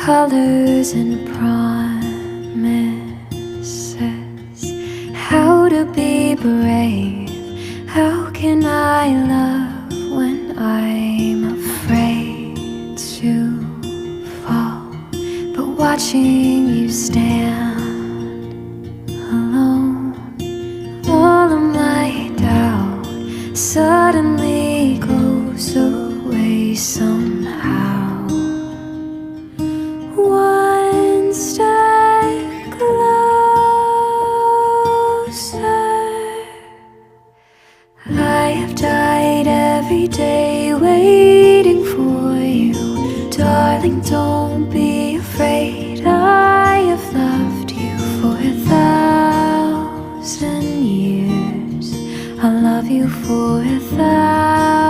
colors and promises. How to be brave, how can I love when I'm afraid to fall? But watching you stand alone, all of my doubt suddenly goes away somehow. One step closer. I have died every day waiting for you. Darling, don't be afraid. I have loved you for 1,000 years. I'll love you for 1,000